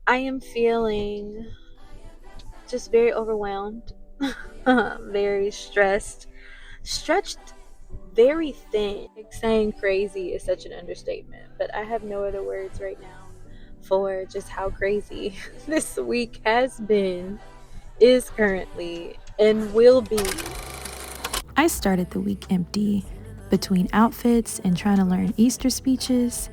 I am feeling just very overwhelmed, very stressed, stretched very thin. Like, saying crazy is such an understatement, but I have no other words right now for just how crazy this week has been, is currently, and will be. I started the week empty. Between outfits and trying to learn Easter speeches,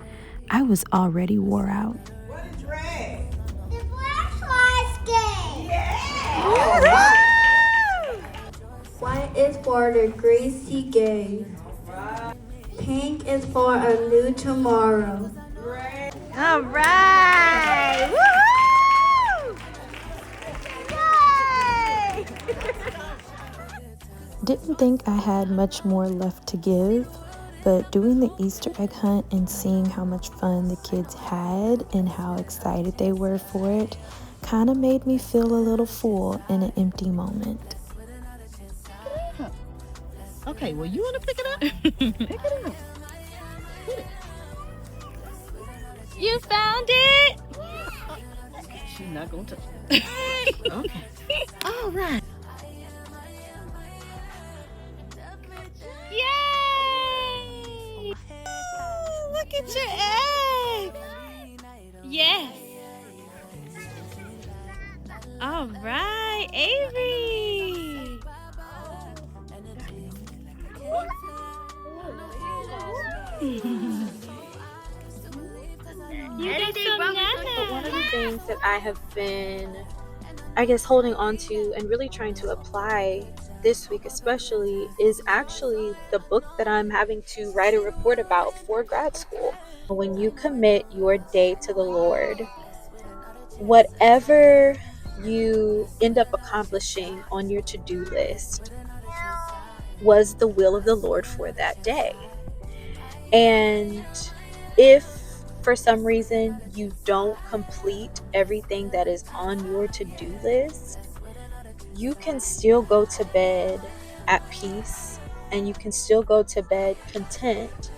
I was already wore out. What is red? The flashlight game. Yeah! White is for the Gracie game. Pink is for a new tomorrow. All right. Woo! Yay! Didn't think I had much more left to give, but doing the Easter egg hunt and seeing how much fun the kids had and how excited they were for it kind of made me feel a little full in an empty moment. Okay, well, you want to pick it up? Pick it up. Get it. You found it? She's not going to touch it. Okay. All right. Yay! Ooh, look at your egg. Yes. All right, Avery. You got some But one of the nana. things that I have been, I guess, holding on to and really trying to apply this week especially is actually the book that I'm having to write a report about for grad school. When you commit your day to the Lord, whatever you end up accomplishing on your to-do list was the will of the Lord for that day. And if for some reason you don't complete everything that is on your to-do list, you can still go to bed at peace, and you can still go to bed content,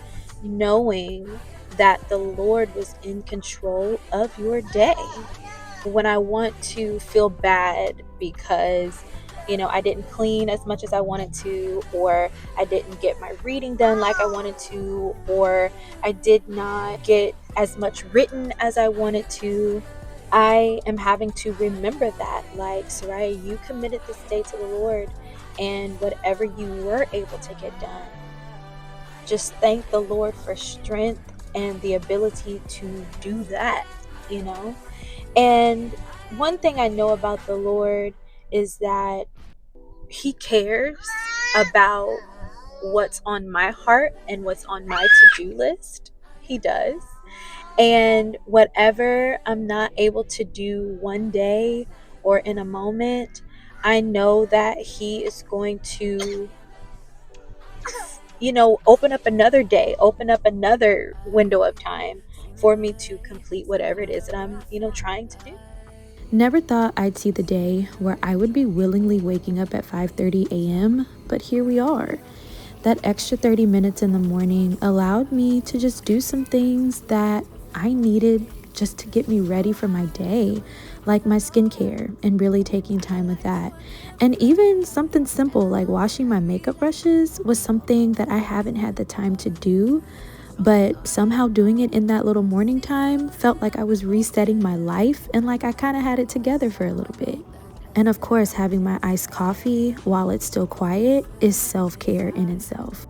knowing that the Lord was in control of your day. When I want to feel bad because I didn't clean as much as I wanted to, or I didn't get my reading done like I wanted to, or I did not get as much written as I wanted to, I am having to remember that, like, Soraya, you committed this day to the Lord, and whatever you were able to get done, just thank the Lord for strength and the ability to do that, And one thing I know about the Lord is that He cares about what's on my heart and what's on my to-do list. He does. And whatever I'm not able to do one day or in a moment, I know that He is going to, open up another day, open up another window of time for me to complete whatever it is that I'm, trying to do. Never thought I'd see the day where I would be willingly waking up at 5:30 a.m., but here we are. That extra 30 minutes in the morning allowed me to just do some things that I needed just to get me ready for my day, like my skincare and really taking time with that. And even something simple like washing my makeup brushes was something that I haven't had the time to do, but somehow doing it in that little morning time felt like I was resetting my life and like I kind of had it together for a little bit. And of course, having my iced coffee while it's still quiet is self-care in itself.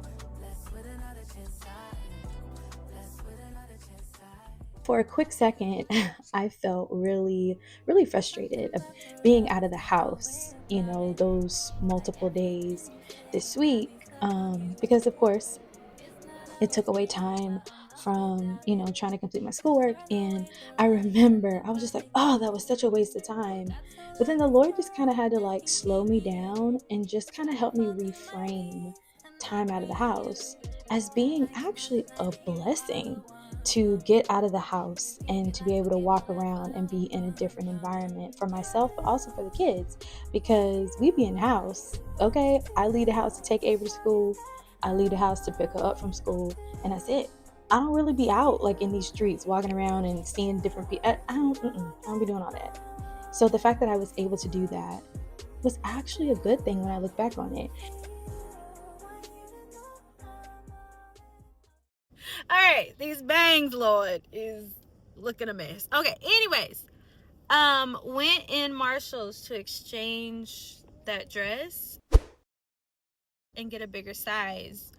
For a quick second, I felt really, really frustrated of being out of the house, those multiple days this week, because of course it took away time from, trying to complete my schoolwork. And I remember I was just like, oh, that was such a waste of time. But then the Lord just kind of had to like slow me down and just kind of help me reframe time out of the house as being actually a blessing, to get out of the house and to be able to walk around and be in a different environment for myself, but also for the kids, because we be in the house. Okay, I leave the house to take Avery to school, I leave the house to pick her up from school, and that's it. I don't really be out like in these streets walking around and seeing different people. I don't be doing all that. So the fact that I was able to do that was actually a good thing when I look back on it. All right, these bangs, Lord, is looking a mess. Okay, anyways, went in Marshall's to exchange that dress and get a bigger size.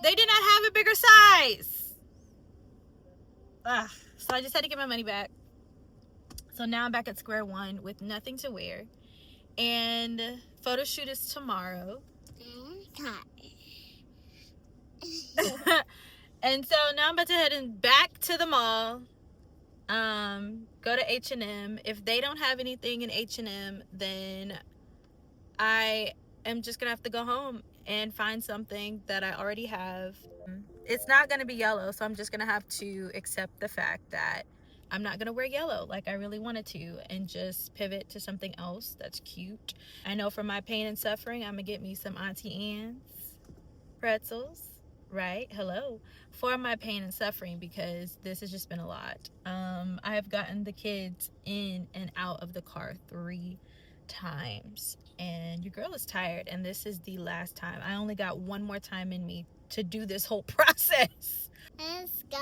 They did not have a bigger size. Ugh. So I just had to get my money back. So now I'm back at square one with nothing to wear. And photo shoot is tomorrow. And so now I'm about to head back to the mall. Go to H&M. If they don't have anything in H&M, then I am just gonna have to go home and find something that I already have. It's not gonna be yellow, so I'm just gonna have to accept the fact that I'm not gonna wear yellow like I really wanted to, and just pivot to something else that's cute. I know for my pain and suffering, I'm gonna get me some Auntie Anne's pretzels, right? Hello. For my pain and suffering, because this has just been a lot. I have gotten the kids in and out of the car 3 times, and your girl is tired, and this is the last time. I only got one more time in me to do this whole process. Let's go.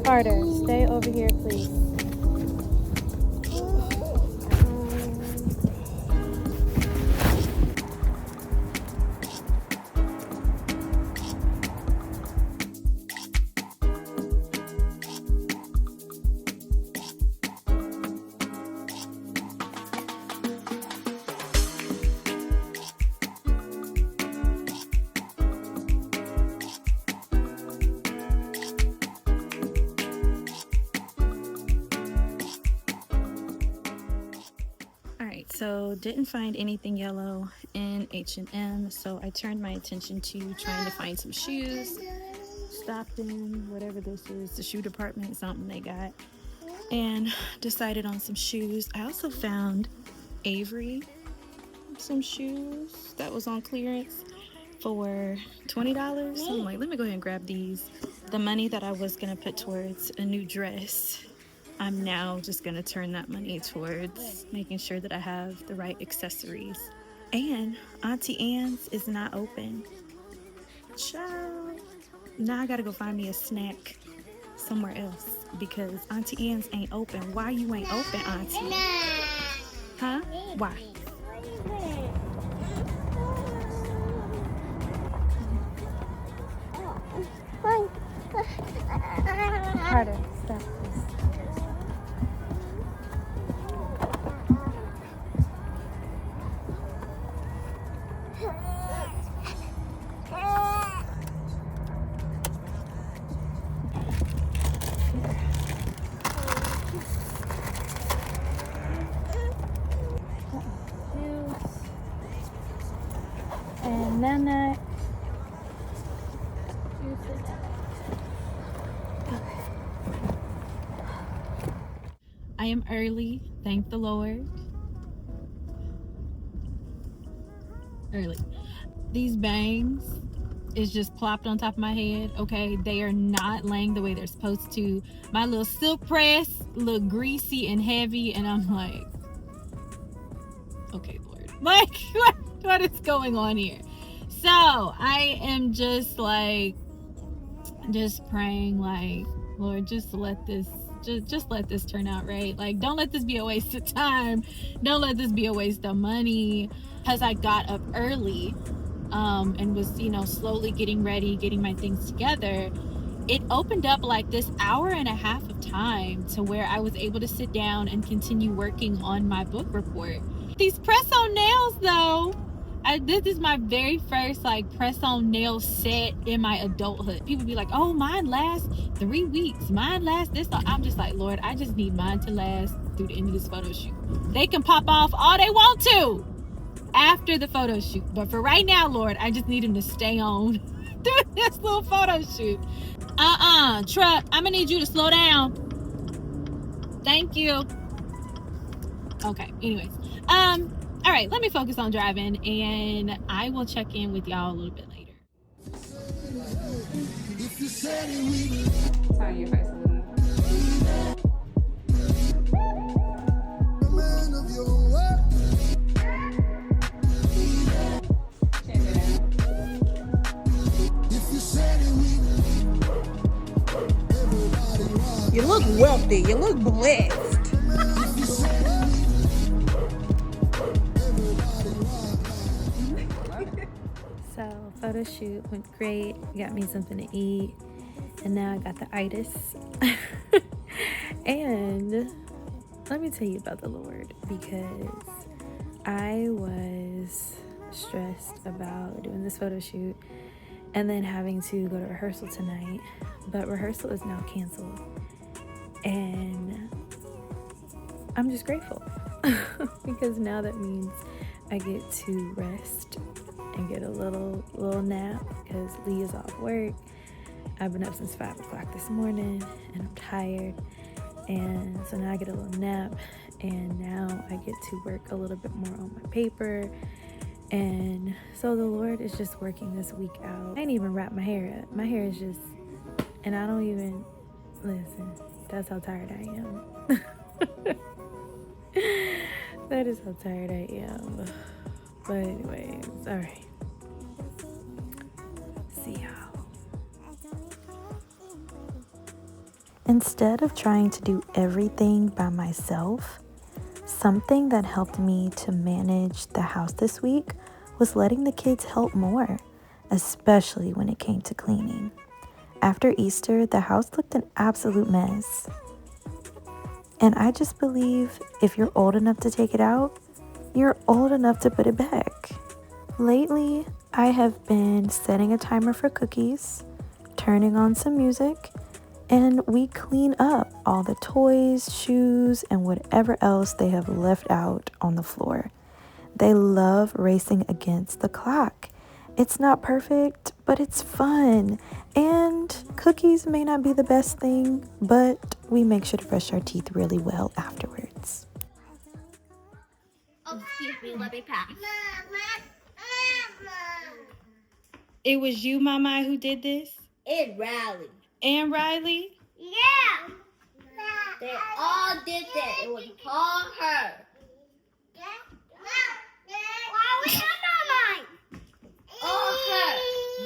Carter, stay over here, please. So didn't find anything yellow in H&M, so I turned my attention to trying to find some shoes. Stopped in whatever this is, the shoe department, something they got, and decided on some shoes. I also found Avery some shoes that was on clearance for $20. So I'm like, let me go ahead and grab these. The money that I was gonna put towards a new dress, I'm now just gonna turn that money towards making sure that I have the right accessories. And Auntie Anne's is not open. Ciao. Now I gotta go find me a snack somewhere else because Auntie Anne's ain't open. Why you ain't open, Auntie? Huh? Why? Carter, stop, please. And Nana. I am early, thank the Lord. Early. These bangs is just plopped on top of my head, okay? They are not laying the way they're supposed to. My little silk press look greasy and heavy, and I'm like, okay, Lord. Like, what is going on here? So, I am just like, just praying like, Lord, just let this turn out right. Like, don't let this be a waste of time. Don't let this be a waste of money. Because I got up early and was, slowly getting ready, getting my things together. It opened up like this hour and a half of time to where I was able to sit down and continue working on my book report. These press-on nails though, This is my very first like press-on nail set in my adulthood. People be like, oh, mine lasts 3 weeks. Mine lasts this long. I'm just like, Lord, I just need mine to last through the end of this photo shoot. They can pop off all they want to after the photo shoot. But for right now, Lord, I just need them to stay on through this little photo shoot. Truck, I'm gonna need you to slow down. Thank you. Okay, anyways. All right, let me focus on driving and I will check in with y'all a little bit later. Turn your face a little. Check it out. You look wealthy. You look blessed. So photo shoot went great. Got me something to eat, and now I got the itis. And let me tell you about the Lord, because I was stressed about doing this photo shoot and then having to go to rehearsal tonight, but rehearsal is now canceled, and I'm just grateful because now that means I get to rest and get a little nap because Lee is off work. I've been up since 5 o'clock this morning and I'm tired, and so now I get a little nap, and now I get to work a little bit more on my paper. And so the Lord is just working this week out. I ain't even wrap my hair up. My hair is just, and I don't even, listen, that's how tired I am. That is how tired I am. But anyways, all right. See y'all. Instead of trying to do everything by myself, something that helped me to manage the house this week was letting the kids help more, especially when it came to cleaning. After Easter, the house looked an absolute mess. And I just believe if you're old enough to take it out, you're old enough to put it back. Lately, I have been setting a timer for cookies, turning on some music, and we clean up all the toys, shoes, and whatever else they have left out on the floor. They love racing against the clock. It's not perfect, but it's fun. And cookies may not be the best thing, but we make sure to brush our teeth really well afterwards. Oh, excuse me, let me pass. It was you, Mama, who did this? And Riley. And Riley? Yeah. They all did that. It was all her. Why was that not mine? All her.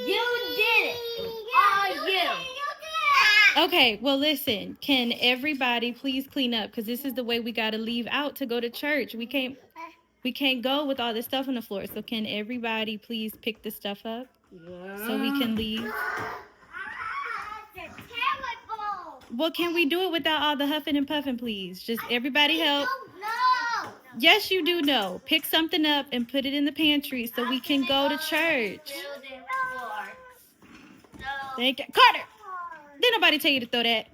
You did it. It was all you. Okay, well, listen. Can everybody please clean up? Because this is the way we got to leave out to go to church. We can't go with all this stuff on the floor. So can everybody please pick the stuff up so we can leave? Well, can we do it without all the huffing and puffing, please? Just everybody help. No. Yes, you do know. Pick something up and put it in the pantry so we can go to church. Thank you. Carter! Didn't nobody tell you to throw that.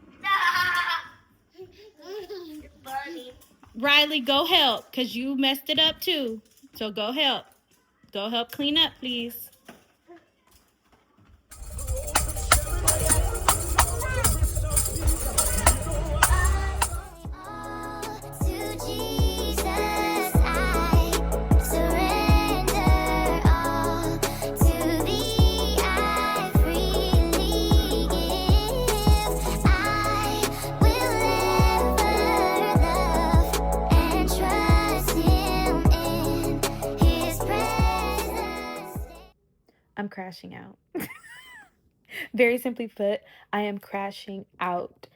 Riley, go help, because you messed it up too. So go help. Go help clean up, please. I'm crashing out. Very simply put, I am crashing out.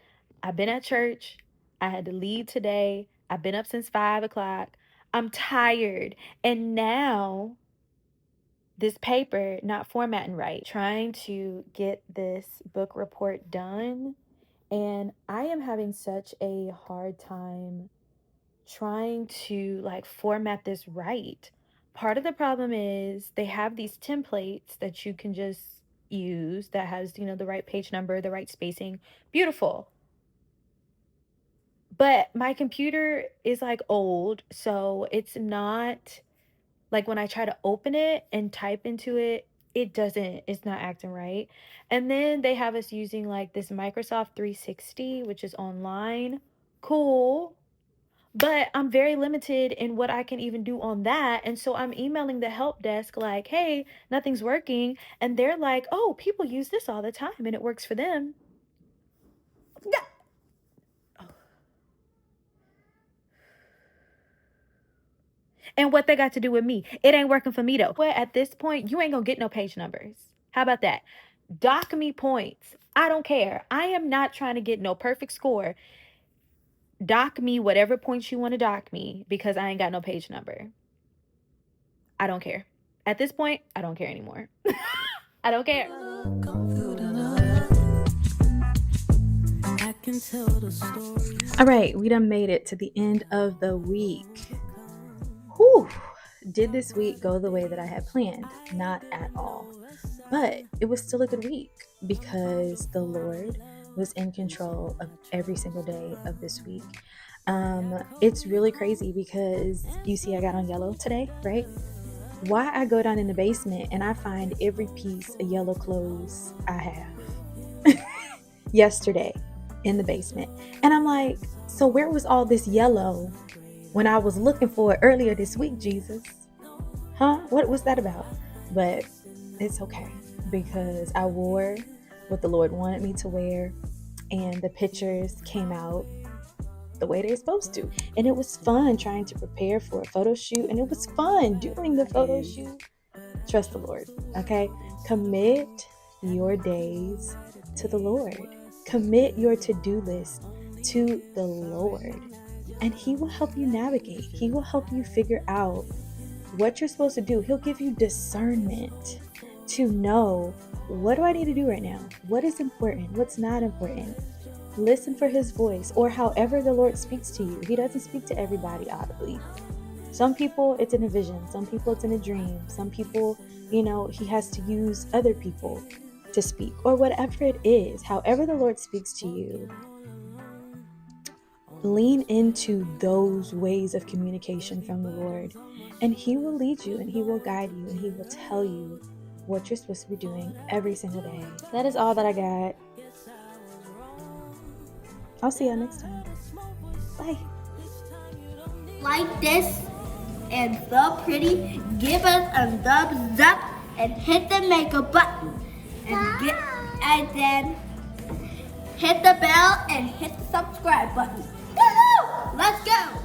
I've been at church. I had to leave today. I've been up since 5 o'clock. I'm tired. And now this paper not formatting right, trying to get this book report done. And I am having such a hard time trying to like format this right. part of the problem is they have these templates that you can just use that has, you know, the right page number, the right spacing. Beautiful. But my computer is like old, so it's not like when I try to open it and type into it, it's not acting right. And then they have us using like this Microsoft 360, which is online. Cool. But I'm very limited in what I can even do on that. And so I'm emailing the help desk like, hey, nothing's working. And they're like, oh, people use this all the time and it works for them. And what they got to do with me? It ain't working for me though. But at this point, you ain't gonna get no page numbers. How about that? Dock me points. I don't care. I am not trying to get no perfect score. Dock me whatever points you want to dock me because I ain't got no page number. I don't care. At this point, I don't care anymore. I don't care. All right, we done made it to the end of the week. Whew. Did this week go the way that I had planned? Not at all. But it was still a good week because the Lord was in control of every single day of this week. It's really crazy because you see I got on yellow today, right? Why I go down in the basement and I find every piece of yellow clothes I have yesterday in the basement. And I'm like, so where was all this yellow when I was looking for it earlier this week, Jesus? Huh? What was that about? But it's okay because I wore what the Lord wanted me to wear and the pictures came out the way they're supposed to. And it was fun trying to prepare for a photo shoot, and it was fun doing the photo shoot. Trust the Lord, okay? Commit your days to the Lord. Commit your to-do list to the Lord, and He will help you navigate. He will help you figure out what you're supposed to do. He'll give you discernment to know, what do I need to do right now? What is important? What's not important? Listen for His voice, or however the Lord speaks to you. He doesn't speak to everybody audibly. Some people, it's in a vision. Some people, it's in a dream. Some people, He has to use other people to speak, or whatever it is. However the Lord speaks to you, lean into those ways of communication from the Lord, and He will lead you, and He will guide you, and He will tell you what you're supposed to be doing every single day. That is all that I got. I'll see y'all next time. Bye. Like this and so pretty, give us a thumbs up and hit the makeup button. And then hit the bell and hit the subscribe button. Woo-hoo! Let's go!